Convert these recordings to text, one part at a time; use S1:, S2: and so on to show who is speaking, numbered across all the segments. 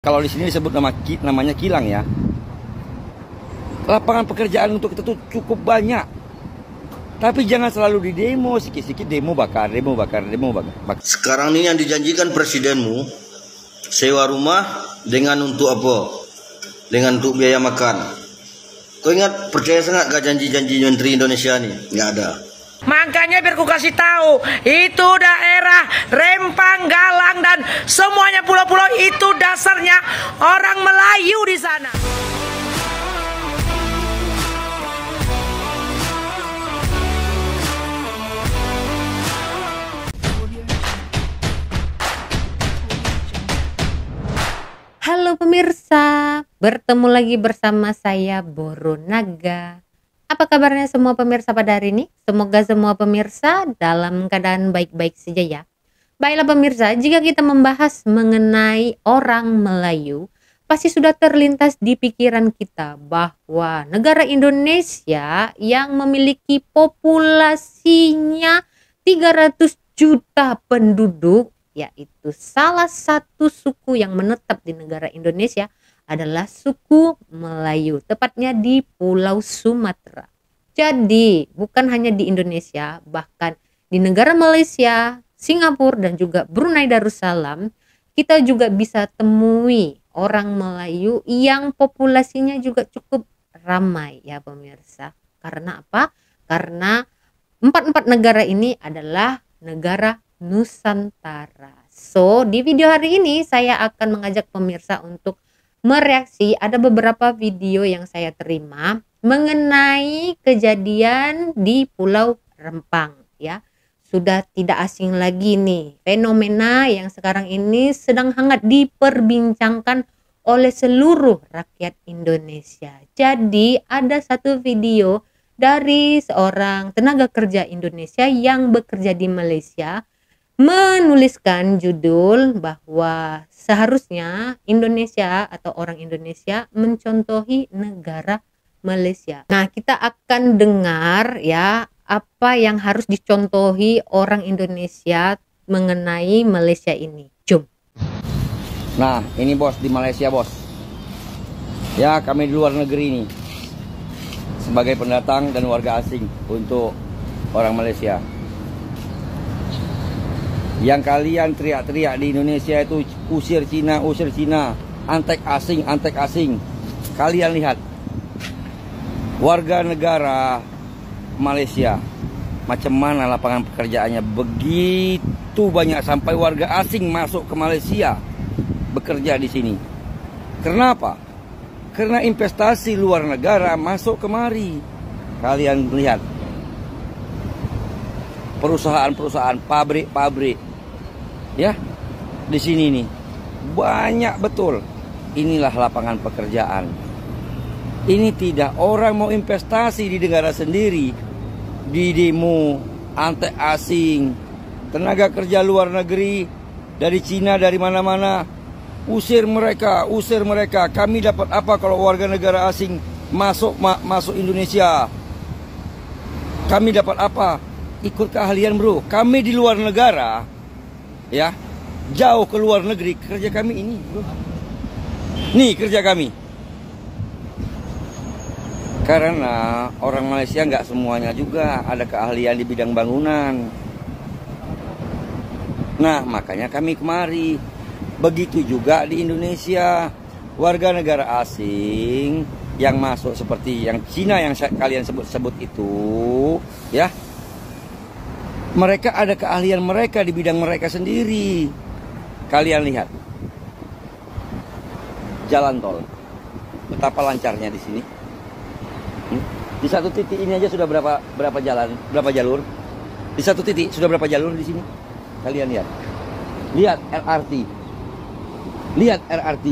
S1: Kalau di sini disebut namanya kilang ya. Lapangan pekerjaan untuk kita tuh cukup banyak. Tapi jangan selalu di demo, sikit-sikit demo bakar.
S2: Sekarang ini yang dijanjikan presidenmu, sewa rumah dengan untuk apa? Dengan untuk biaya makan. Kau ingat, percaya sangat gak janji-janji Menteri Indonesia nih? Nggak ada.
S3: Makanya biar ku kasih tahu, itu daerah Rempang, Galang dan semuanya pulau-pulau itu dasarnya orang Melayu di sana.
S4: Halo pemirsa, bertemu lagi bersama saya Boro Naga. Apa kabarnya semua pemirsa pada hari ini? Semoga semua pemirsa dalam keadaan baik-baik saja ya. Baiklah pemirsa, jika kita membahas mengenai orang Melayu, pasti sudah terlintas di pikiran kita bahwa negara Indonesia yang memiliki populasinya 300 juta penduduk, yaitu salah satu suku yang menetap di negara Indonesia adalah suku Melayu, tepatnya di Pulau Sumatera. Jadi bukan hanya di Indonesia, bahkan di negara Malaysia, Singapura dan juga Brunei Darussalam, kita juga bisa temui orang Melayu yang populasinya juga cukup ramai ya pemirsa. Karena apa? Karena empat negara ini adalah negara Nusantara. So, di video hari ini saya akan mengajak pemirsa untuk mereaksi ada beberapa video yang saya terima mengenai kejadian di Pulau Rempang ya. Sudah tidak asing lagi nih fenomena yang sekarang ini sedang hangat diperbincangkan oleh seluruh rakyat Indonesia. Jadi ada satu video dari seorang tenaga kerja Indonesia yang bekerja di Malaysia menuliskan judul bahwa seharusnya Indonesia atau orang Indonesia mencontohi negara Malaysia. Nah, kita akan dengar ya apa yang harus dicontohi orang Indonesia mengenai Malaysia ini. Jom.
S1: Nah, ini bos di Malaysia bos. Ya, kami di luar negeri ini sebagai pendatang dan warga asing untuk orang Malaysia. Yang kalian teriak-teriak di Indonesia itu usir Cina, antek asing. Kalian lihat warga negara Malaysia macam mana lapangan pekerjaannya, begitu banyak sampai warga asing masuk ke Malaysia bekerja di sini. Kenapa? Karena investasi luar negara masuk kemari. Kalian lihat perusahaan-perusahaan, pabrik-pabrik. Ya, di sini nih banyak betul. Inilah lapangan pekerjaan. Ini tidak orang mau investasi di negara sendiri, di demo antek asing, tenaga kerja luar negeri dari Cina, dari mana-mana, usir mereka. Kami dapat apa kalau warga negara asing masuk Indonesia? Kami dapat apa? Ikut keahlian bro. Kami di luar negara ya, jauh ke luar negeri, kerja kami ini bro. Nih kerja kami. Karena orang Malaysia nggak semuanya juga ada keahlian di bidang bangunan. Nah makanya kami kemari. Begitu juga di Indonesia, warga negara asing yang masuk seperti yang Cina yang kalian sebut itu ya, mereka ada keahlian mereka di bidang mereka sendiri. Kalian lihat jalan tol, betapa lancarnya di sini. Di satu titik ini aja sudah berapa jalur? Di satu titik sudah berapa jalur di sini? Kalian lihat. Lihat LRT.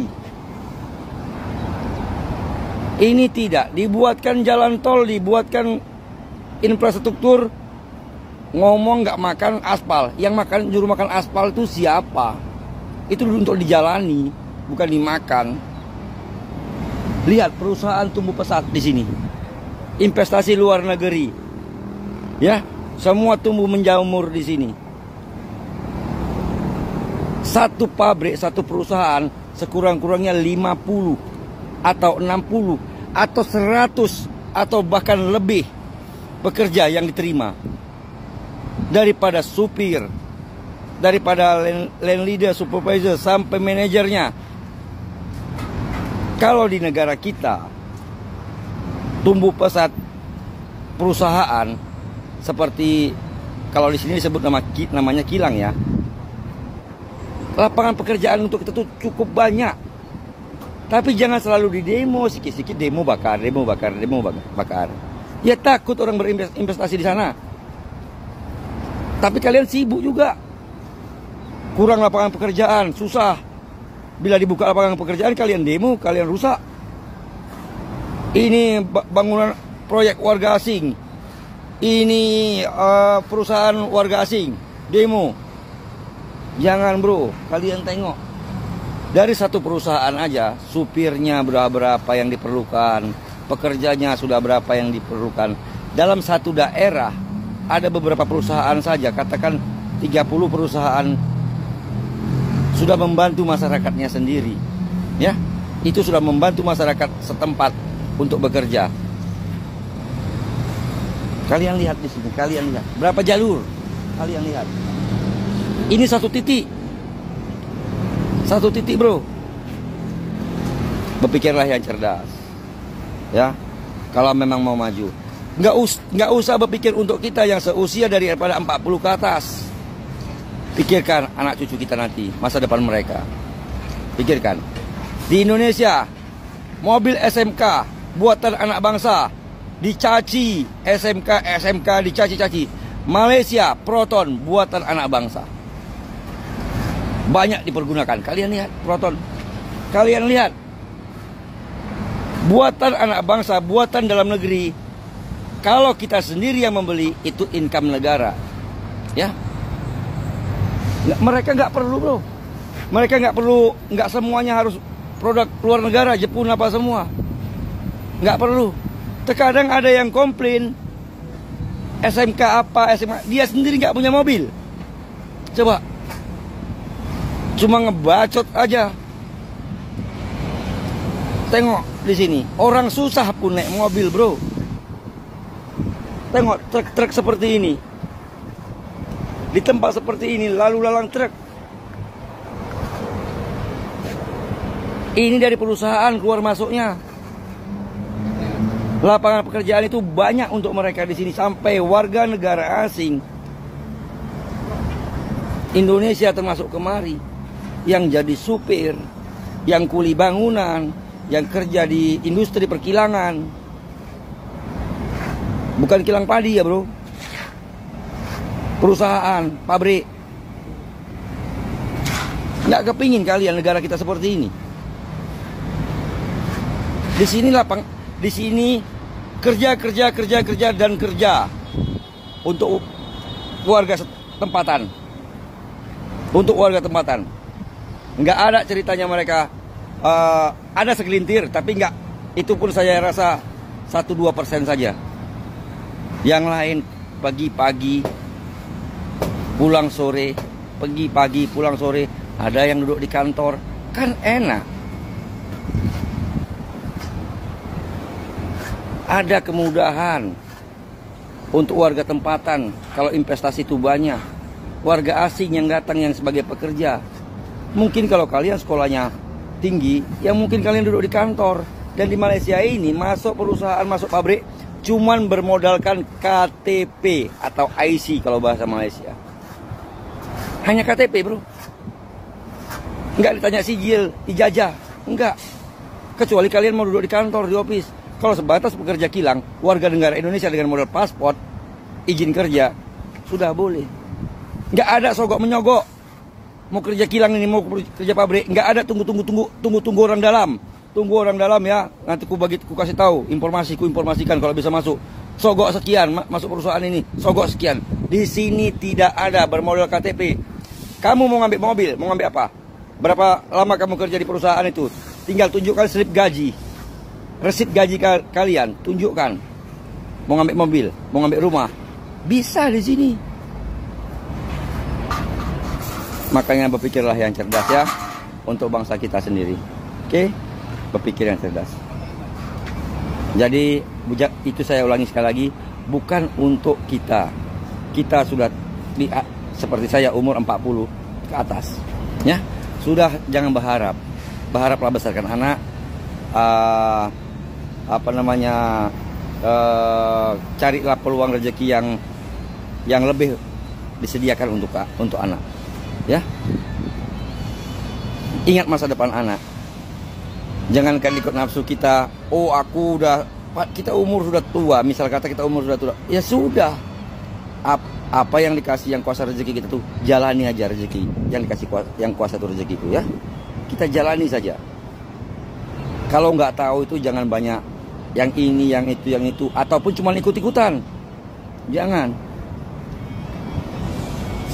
S1: Ini tidak dibuatkan jalan tol, dibuatkan infrastruktur. Ngomong nggak makan aspal, yang makan juru makan aspal itu siapa? Itu untuk dijalani, bukan dimakan. Lihat perusahaan tumbuh pesat di sini, investasi luar negeri, ya semua tumbuh menjamur di sini. Satu pabrik, satu perusahaan sekurang-kurangnya 50 atau 60 atau 100 atau bahkan lebih pekerja yang diterima, daripada supir, daripada land leader, supervisor sampai manajernya. Kalau di negara kita tumbuh pesat perusahaan seperti kalau di sini disebut namanya kilang ya. Lapangan pekerjaan untuk kita tuh cukup banyak. Tapi jangan selalu di demo, sikit-sikit demo bakar. Ya takut orang berinvestasi di sana. Tapi kalian sibuk juga. Kurang lapangan pekerjaan, susah. Bila dibuka lapangan pekerjaan kalian demo, kalian rusak. Ini bangunan proyek warga asing. Ini perusahaan warga asing, demo. Jangan bro, kalian tengok. Dari satu perusahaan aja, supirnya berapa yang diperlukan, pekerjanya sudah berapa yang diperlukan. Dalam satu daerah, ada beberapa perusahaan saja, katakan 30 perusahaan sudah membantu masyarakatnya sendiri. Ya, itu sudah membantu masyarakat setempat untuk bekerja. Kalian lihat di sini, kalian lihat. Berapa jalur? Kalian lihat. Ini satu titik. Satu titik bro. Berpikirlah yang cerdas. Ya. Kalau memang mau maju. Nggak usah berpikir untuk kita yang seusia daripada 40 ke atas. Pikirkan anak cucu kita nanti, masa depan mereka. Pikirkan. Di Indonesia, mobil SMK buatan anak bangsa dicaci, SMK dicaci-caci. Malaysia, Proton buatan anak bangsa. Banyak dipergunakan. Kalian lihat Proton. Kalian lihat. Buatan anak bangsa, buatan dalam negeri. Kalau kita sendiri yang membeli, itu income negara. Ya. Mereka nggak perlu bro. Mereka nggak perlu, nggak semuanya harus produk luar negara, Jepun apa semua. Nggak perlu. Terkadang ada yang komplain SMK apa, SMK, dia sendiri nggak punya mobil. Coba. Cuma ngebacot aja. Tengok di sini, orang susah pun naik mobil, bro. Tengok truk-truk seperti ini. Di tempat seperti ini lalu lalang truk. Ini dari perusahaan keluar masuknya. Lapangan pekerjaan itu banyak untuk mereka di sini, sampai warga negara asing Indonesia termasuk kemari, yang jadi supir, yang kuli bangunan, yang kerja di industri perkilangan. Bukan kilang padi ya bro, perusahaan, pabrik. Nggak kepingin kalian negara kita seperti ini. Di sini kerja dan kerja untuk warga tempatan. Untuk warga tempatan. Nggak ada ceritanya mereka, ada segelintir, tapi nggak, itu pun saya rasa 1-2% saja. Yang lain pagi-pagi pulang sore, pagi-pagi pulang sore, ada yang duduk di kantor, kan enak. Ada kemudahan untuk warga tempatan kalau investasi itu banyak. Warga asing yang datang yang sebagai pekerja. Mungkin kalau kalian sekolahnya tinggi, ya mungkin kalian duduk di kantor. Dan di Malaysia ini masuk perusahaan, masuk pabrik, cuman bermodalkan KTP atau IC kalau bahasa Malaysia. Hanya KTP bro. Enggak ditanya sijil, ijazah. Enggak. Kecuali kalian mau duduk di kantor, di office. Kalau sebatas pekerja kilang, warga negara Indonesia dengan modal paspor, izin kerja, sudah boleh. Nggak ada sogok menyogok. Mau kerja kilang ini, mau kerja pabrik, nggak ada tunggu orang dalam. Tunggu orang dalam ya. Nanti ku kasih tahu informasikan kalau bisa masuk. Sogok sekian masuk perusahaan ini, sogok sekian. Di sini tidak ada bermodal KTP. Kamu mau ngambil mobil, mau ngambil apa? Berapa lama kamu kerja di perusahaan itu? Tinggal tunjukkan slip gaji. Resit gaji kalian, tunjukkan. Mau ngambil mobil, mau ngambil rumah, bisa di sini. Makanya berpikirlah yang cerdas ya. untuk bangsa kita sendiri. Oke? Berpikir yang cerdas. Jadi itu saya ulangi sekali lagi, bukan untuk kita. Kita sudah seperti saya umur 40 ke atas. Ya, sudah jangan berharap. Berharaplah besarkan anak. Carilah peluang rezeki yang lebih disediakan untuk anak. Ya. Ingat masa depan anak. Jangankan ikut nafsu kita. Oh, kita umur sudah tua. Misal kata kita umur sudah tua. Ya sudah. Apa yang dikasih yang kuasa rezeki kita tuh, jalani aja rezeki yang dikasih yang kuasa itu rezeki itu, ya. Kita jalani saja. Kalau nggak tahu itu jangan banyak yang ini, yang itu, ataupun cuma ikut-ikutan. Jangan.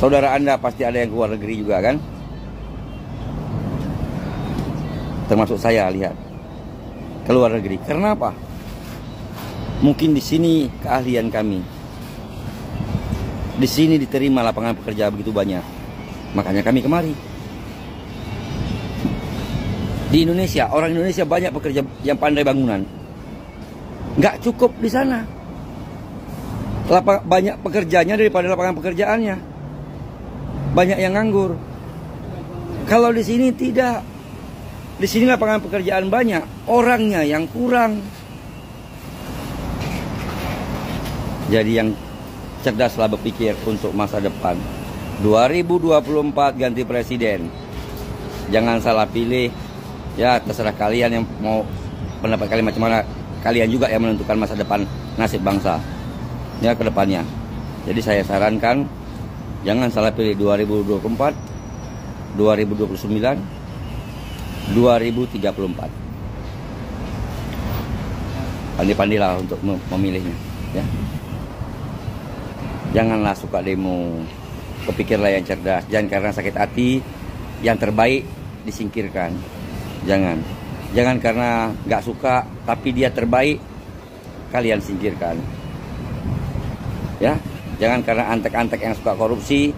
S1: Saudara Anda pasti ada yang keluar negeri juga kan? Termasuk saya, lihat keluar negeri. Karena apa? Mungkin di sini keahlian kami. Di sini diterima lapangan pekerjaan begitu banyak. Makanya kami kemari. Di Indonesia, orang Indonesia banyak pekerja yang pandai bangunan. Nggak cukup di sana. Banyak pekerjanya daripada lapangan pekerjaannya. Banyak yang nganggur. Kalau di sini tidak. Di sini lapangan pekerjaan banyak, orangnya yang kurang. Jadi yang cerdaslah berpikir untuk masa depan. 2024 ganti presiden. Jangan salah pilih. Ya, terserah kalian yang mau pendapat kalian macam mana. Kalian juga yang menentukan masa depan nasib bangsa. Ya, ke depannya. Jadi saya sarankan jangan salah pilih 2024, 2029, 2034. Pandai-pandailah untuk memilihnya, ya. Janganlah suka demo. Kepikirlah yang cerdas. Jangan karena sakit hati yang terbaik disingkirkan. Jangan karena nggak suka tapi dia terbaik kalian singkirkan. Ya, jangan karena antek-antek yang suka korupsi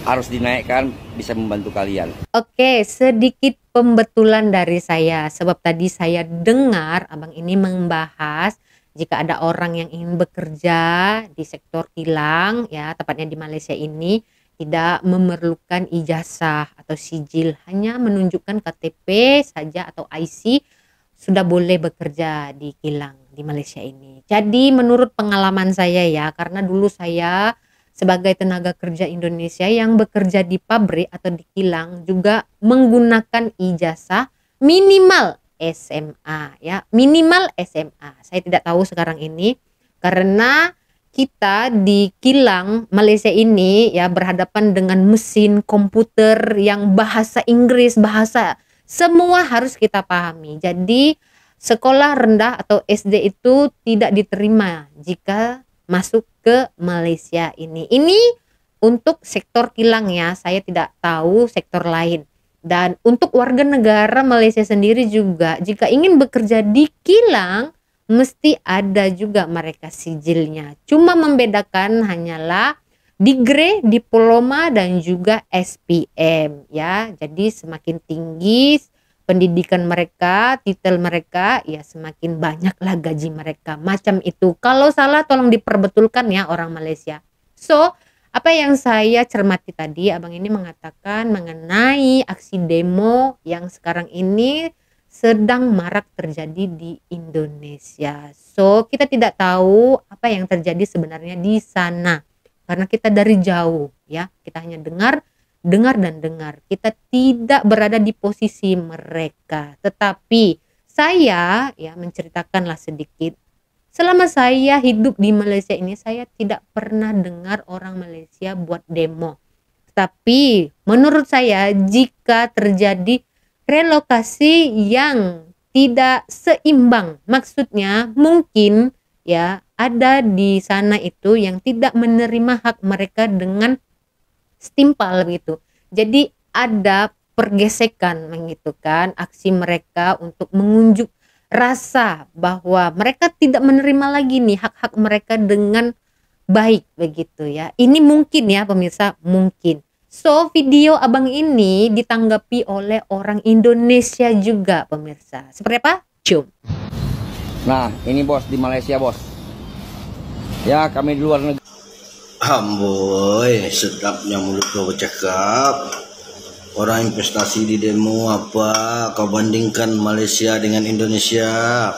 S1: harus dinaikkan, bisa membantu kalian.
S4: Oke, sedikit pembetulan dari saya. Sebab tadi saya dengar abang ini membahas jika ada orang yang ingin bekerja di sektor kilang, ya tepatnya di Malaysia ini, tidak memerlukan ijazah atau sijil, hanya menunjukkan KTP saja atau IC sudah boleh bekerja di kilang di Malaysia ini. Jadi menurut pengalaman saya ya, karena dulu saya sebagai tenaga kerja Indonesia yang bekerja di pabrik atau di kilang juga menggunakan ijazah minimal SMA, ya, minimal SMA. Saya tidak tahu sekarang ini karena kita di kilang Malaysia ini ya berhadapan dengan mesin komputer yang bahasa Inggris, bahasa semua harus kita pahami. Jadi sekolah rendah atau SD itu tidak diterima jika masuk ke Malaysia ini. Ini untuk sektor kilang ya, saya tidak tahu sektor lain. Dan untuk warga negara Malaysia sendiri juga, jika ingin bekerja di kilang, mesti ada juga mereka sijilnya. Cuma membedakan hanyalah degree, diploma, dan juga SPM ya. Jadi semakin tinggi pendidikan mereka, titel mereka, ya semakin banyaklah gaji mereka. Macam itu. Kalau salah tolong diperbetulkan ya orang Malaysia. So, apa yang saya cermati tadi, abang ini mengatakan mengenai aksi demo yang sekarang ini sedang marak terjadi di Indonesia. So, kita tidak tahu apa yang terjadi sebenarnya di sana. Karena kita dari jauh ya, kita hanya dengar dan dengar. Kita tidak berada di posisi mereka. Tetapi saya ya menceritakanlah sedikit. Selama saya hidup di Malaysia ini, saya tidak pernah dengar orang Malaysia buat demo. Tapi menurut saya jika terjadi relokasi yang tidak seimbang, maksudnya mungkin ya ada di sana itu yang tidak menerima hak mereka dengan setimpal gitu. Jadi ada pergesekan begitu kan, aksi mereka untuk mengunjuk rasa bahwa mereka tidak menerima lagi nih hak-hak mereka dengan baik begitu ya. Ini mungkin ya pemirsa, mungkin. So, video abang ini ditanggapi oleh orang Indonesia juga, pemirsa. Seperti apa? Cum.
S1: Nah, ini bos di Malaysia, bos. Ya, kami di luar negeri.
S2: Amboy, sedapnya mulut kau bercakap. Orang investasi di demo apa? Kau bandingkan Malaysia dengan Indonesia.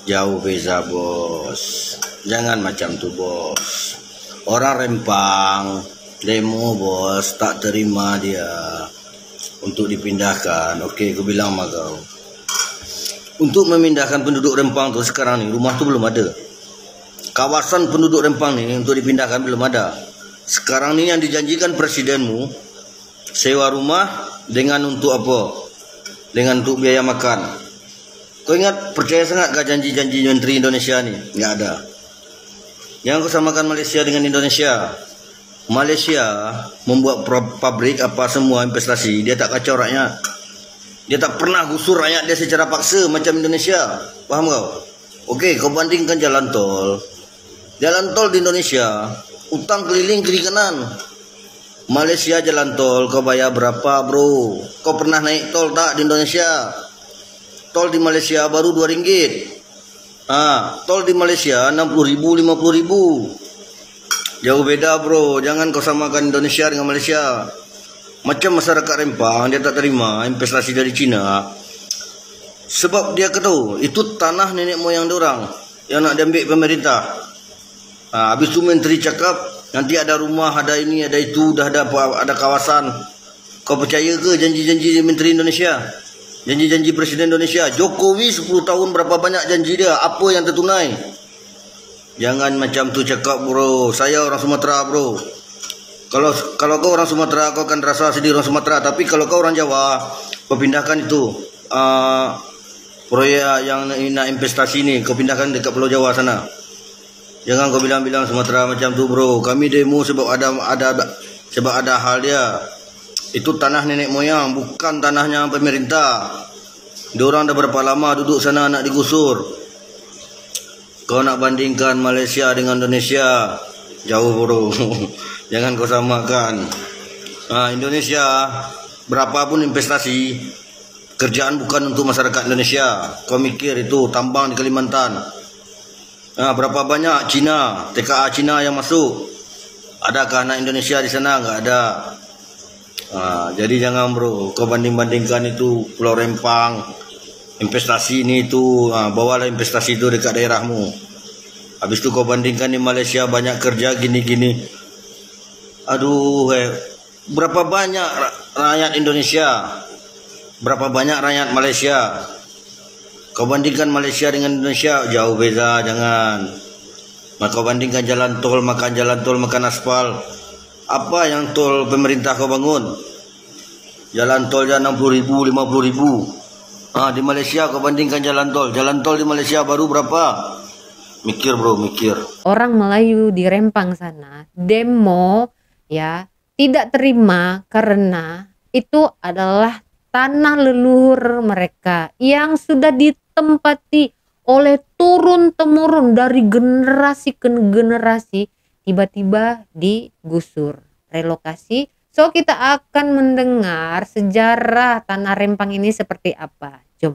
S2: Jauh beza, bos. Jangan macam tu, bos. Orang Rempang demo, bos, tak terima dia untuk dipindahkan. Okey, aku bilang sama kau. Untuk memindahkan penduduk Rempang tu sekarang ni, rumah tu belum ada. Kawasan penduduk Rempang ni untuk dipindahkan belum ada. Sekarang ni yang dijanjikan presidenmu, sewa rumah dengan untuk apa? Dengan untuk biaya makan. Kau ingat, percaya sangat gak janji-janji Menteri Indonesia ni? Nggak ada. Yang kau samakan Malaysia dengan Indonesia. Malaysia membuat pabrik apa semua investasi, dia tak kacau rakyat. Dia tak pernah gusur rakyat dia secara paksa macam Indonesia. Faham kau? Okey, kau bandingkan jalan tol. Jalan tol di Indonesia, utang keliling kiri kanan. Malaysia jalan tol kau bayar berapa, bro? Kau pernah naik tol tak di Indonesia? Tol di Malaysia baru RM2. Tol di Malaysia 60.000, 50.000. Jauh beda, bro. Jangan kau samakan Indonesia dengan Malaysia. Macam masyarakat Rempang, dia tak terima investasi dari Cina. Sebab dia tahu itu tanah nenek moyang diorang yang nak diambil pemerintah. Habis tu menteri cakap nanti ada rumah, ada ini, ada itu, dah ada kawasan. Kau percaya ke janji-janji menteri Indonesia? Janji-janji Presiden Indonesia. Jokowi 10 tahun berapa banyak janji dia, apa yang tertunai? Jangan macam tu cakap, bro. Saya orang Sumatera, bro. Kalau kau orang Sumatera, kau akan rasa sedih orang Sumatera. Tapi kalau kau orang Jawa, kau pindahkan itu proyek yang nak investasi ni, kau pindahkan dekat Pulau Jawa sana. Jangan kau bilang-bilang Sumatera macam tu, bro. Kami demo sebab ada hal dia. Itu tanah nenek moyang, bukan tanahnya pemerintah. Diorang dah berapa lama duduk sana nak digusur. Kau nak bandingkan Malaysia dengan Indonesia, jauh, bro. Jangan kau samakan. Indonesia berapapun investasi, kerjaan bukan untuk masyarakat Indonesia. Kau mikir itu tambang di Kalimantan. Berapa banyak Cina, TKA Cina yang masuk? Adakah anak Indonesia di sana? Enggak ada. Jadi jangan, bro, kau banding-bandingkan itu Pulau Rempang, investasi ini itu, bawalah investasi itu dekat daerahmu. Habis itu kau bandingkan di Malaysia banyak kerja gini-gini. Aduh, berapa banyak rakyat Indonesia, berapa banyak rakyat Malaysia. Kau bandingkan Malaysia dengan Indonesia, jauh beza. Jangan. Kau bandingkan jalan tol, makan aspal. Apa yang tol pemerintah kau bangun? Jalan tol je 60.000, 50.000. Di Malaysia kau bandingkan jalan tol. Jalan tol di Malaysia baru berapa? Mikir, bro, mikir.
S4: Orang Melayu di Rempang sana demo, ya, tidak terima karena itu adalah tanah leluhur mereka yang sudah ditempati oleh turun-temurun dari generasi ke generasi, tiba-tiba digusur, relokasi. So, kita akan mendengar sejarah tanah Rempang ini seperti apa. Jom.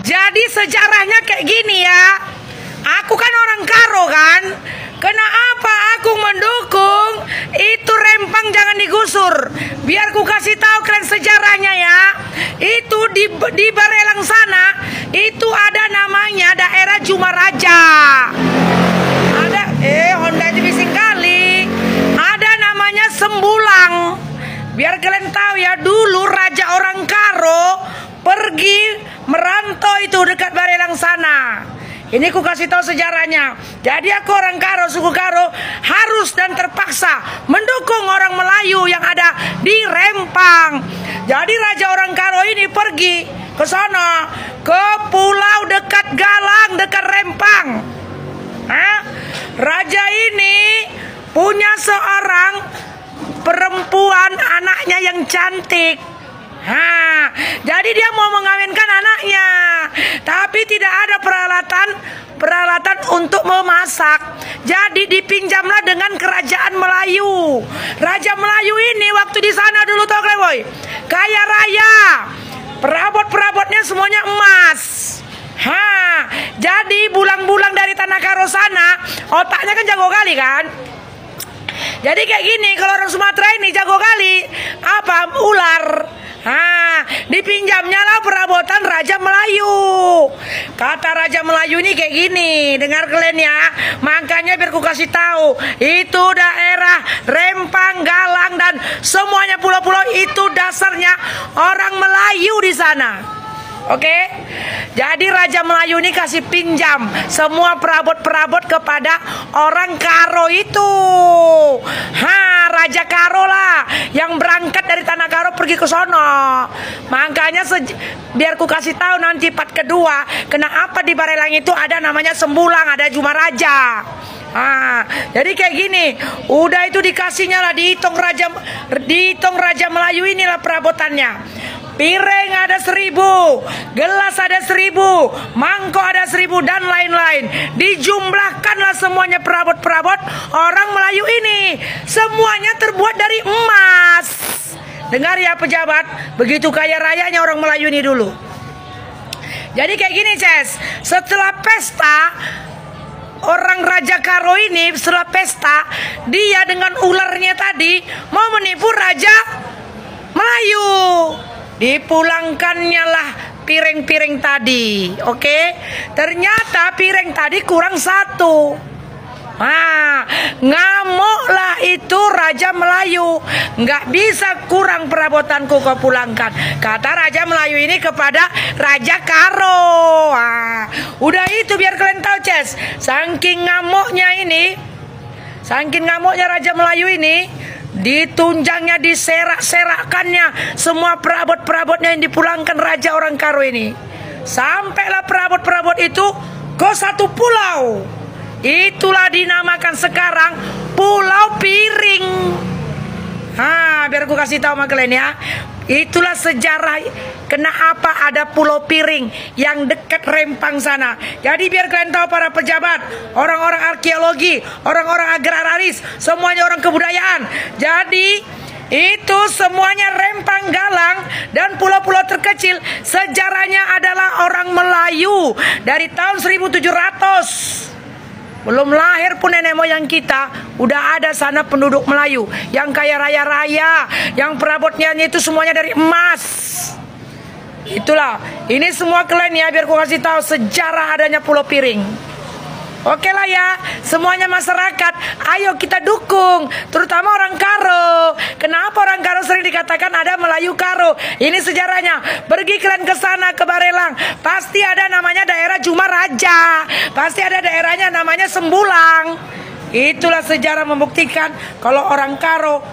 S3: Jadi sejarahnya kayak gini ya. Aku kan orang Karo kan. Kenapa aku mendukung itu Rempang jangan digusur? Biar ku kasih tahu kalian sejarahnya ya. Itu di Barelang sana itu ada namanya daerah Jumaraja. Ada Honda itu bising kali. Ada namanya Sembulang. Biar kalian tahu ya, dulu raja orang Karo pergi merantau itu dekat Barelang sana. Ini ku kasih tahu sejarahnya. Jadi aku orang Karo, suku Karo, harus dan terpaksa mendukung orang Melayu yang ada di Rempang. Jadi raja orang Karo ini pergi ke sana, ke pulau dekat Galang, dekat Rempang. Raja ini punya seorang perempuan, anaknya yang cantik. Jadi dia mau mengawinkan anaknya, tapi tidak ada peralatan untuk memasak. Jadi dipinjamlah dengan kerajaan Melayu. Raja Melayu ini waktu di sana dulu tau kalian boy, kaya raya. Perabot-perabotnya semuanya emas. Jadi bulang-bulang dari Tanah Karo sana otaknya kan jago kali kan. Jadi kayak gini, kalau orang Sumatera ini jago kali apa? Ular. Dipinjamnya lah perabotan Raja Melayu. Kata Raja Melayu ini kayak gini, dengar kalian ya. Makanya biar ku kasih tahu, itu daerah Rempang, Galang dan semuanya pulau-pulau itu dasarnya orang Melayu di sana. Oke, jadi Raja Melayu ini kasih pinjam semua perabot-perabot kepada orang Karo itu. Raja Karo lah yang berangkat dari Tanah Karo pergi ke sono. Makanya biar ku kasih tahu nanti part kedua, kenapa di Barelang itu ada namanya Sembulang, ada Juma Raja. Jadi kayak gini, udah itu dikasihnya lah, dihitung Raja Melayu inilah perabotannya. Piring ada 1000, gelas ada 1000, mangkok ada 1000 dan lain-lain. Dijumlahkanlah semuanya perabot-perabot orang Melayu ini. Semuanya terbuat dari emas. Dengar ya pejabat, begitu kaya rayanya orang Melayu ini dulu. Jadi kayak gini Ces, setelah pesta orang Raja Karo ini, setelah pesta dia dengan ularnya tadi mau menipu Raja Melayu. Dipulangkannya lah piring-piring tadi. Oke, ternyata piring tadi kurang 1. Ngamuklah itu Raja Melayu. Nggak bisa kurang perabotanku kau pulangkan, kata Raja Melayu ini kepada Raja Karo. Udah itu biar kalian tahu Ces, saking ngamuknya Raja Melayu ini, ditunjangnya, diserak-serakannya semua perabot-perabotnya yang dipulangkan Raja orang Karo ini. Sampailah perabot-perabot itu ke satu pulau. Itulah dinamakan sekarang Pulau Piring. Biar aku kasih tahu sama kalian ya. Itulah sejarah kenapa ada Pulau Piring yang dekat Rempang sana. Jadi biar kalian tahu para pejabat, orang-orang arkeologi, orang-orang agraris, semuanya orang kebudayaan. Jadi itu semuanya Rempang, Galang dan pulau-pulau terkecil sejarahnya adalah orang Melayu dari tahun 1700. Belum lahir pun nenek moyang kita udah ada sana penduduk Melayu yang kaya raya-raya, yang perabotnya itu semuanya dari emas. Itulah, ini semua kalian ya biar ku kasih tahu sejarah adanya Pulau Piring. Oke lah ya, semuanya masyarakat, ayo kita dukung, terutama orang Karo. Kenapa orang Karo sering dikatakan ada Melayu Karo? Ini sejarahnya. Pergi kalian ke sana ke Barelang, pasti ada namanya daerah Juma Raja, pasti ada daerahnya namanya Sembulang. Itulah sejarah membuktikan kalau orang Karo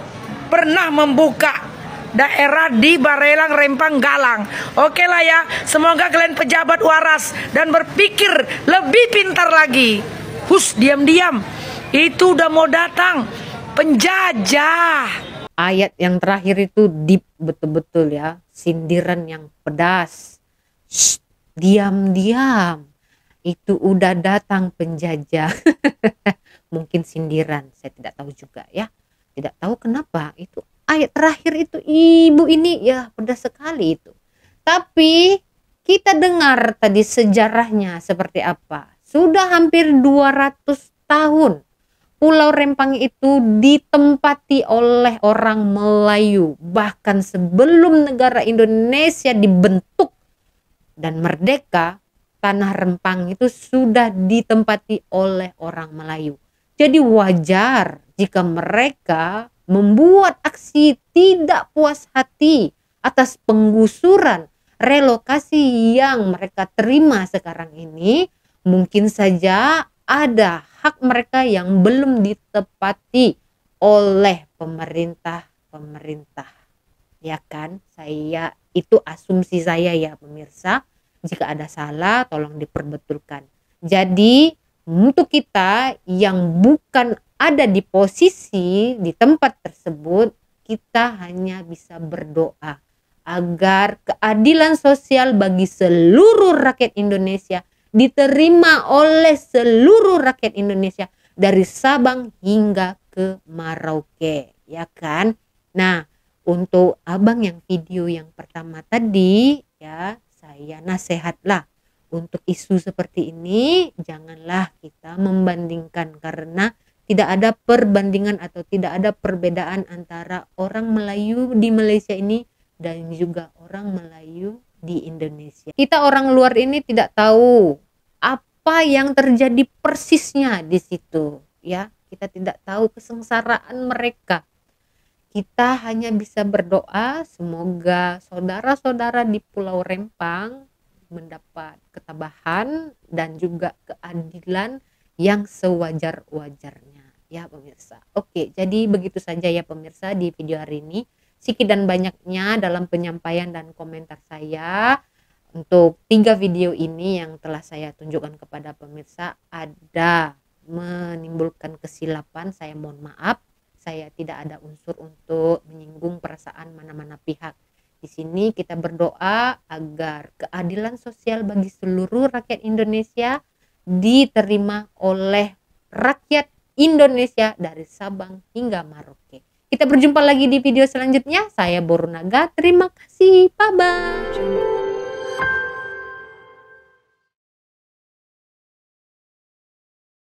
S3: pernah membuka daerah di Barelang, Rempang, Galang. Oke lah ya, semoga kalian pejabat waras dan berpikir lebih pintar lagi. Diam-diam, itu udah mau datang penjajah.
S4: Ayat yang terakhir itu deep betul-betul ya, sindiran yang pedas. Diam-diam, itu udah datang penjajah. Mungkin sindiran, saya tidak tahu juga ya. Tidak tahu kenapa itu ayat terakhir itu ibu ini ya pedas sekali itu. Tapi kita dengar tadi sejarahnya seperti apa. Sudah hampir 200 tahun Pulau Rempang itu ditempati oleh orang Melayu. Bahkan sebelum negara Indonesia dibentuk dan merdeka, tanah Rempang itu sudah ditempati oleh orang Melayu. Jadi wajar jika mereka membuat aksi tidak puas hati atas penggusuran relokasi yang mereka terima sekarang ini. Mungkin saja ada hak mereka yang belum ditepati oleh pemerintah. Ya kan? Itu asumsi saya ya pemirsa. Jika ada salah tolong diperbetulkan. Jadi untuk kita yang bukan ada di posisi di tempat tersebut, kita hanya bisa berdoa agar keadilan sosial bagi seluruh rakyat Indonesia diterima oleh seluruh rakyat Indonesia dari Sabang hingga ke Merauke, ya kan? Nah, untuk abang yang video yang pertama tadi, ya saya nasihatlah untuk isu seperti ini janganlah kita membandingkan, karena tidak ada perbandingan atau tidak ada perbedaan antara orang Melayu di Malaysia ini dan juga orang Melayu di Indonesia. Kita orang luar ini tidak tahu apa yang terjadi persisnya di situ, ya. Kita tidak tahu kesengsaraan mereka. Kita hanya bisa berdoa semoga saudara-saudara di Pulau Rempang mendapat ketabahan dan juga keadilan yang sewajar-wajarnya, ya pemirsa. Oke, jadi begitu saja ya pemirsa di video hari ini. Sedikit dan banyaknya dalam penyampaian dan komentar saya untuk 3 video ini yang telah saya tunjukkan kepada pemirsa ada menimbulkan kesilapan, saya mohon maaf. Saya tidak ada unsur untuk menyinggung perasaan mana-mana pihak. Di sini kita berdoa agar keadilan sosial bagi seluruh rakyat Indonesia diterima oleh rakyat Indonesia dari Sabang hingga Merauke. Kita berjumpa lagi di video selanjutnya. Saya Boru Naga. Terima kasih. Bye-bye.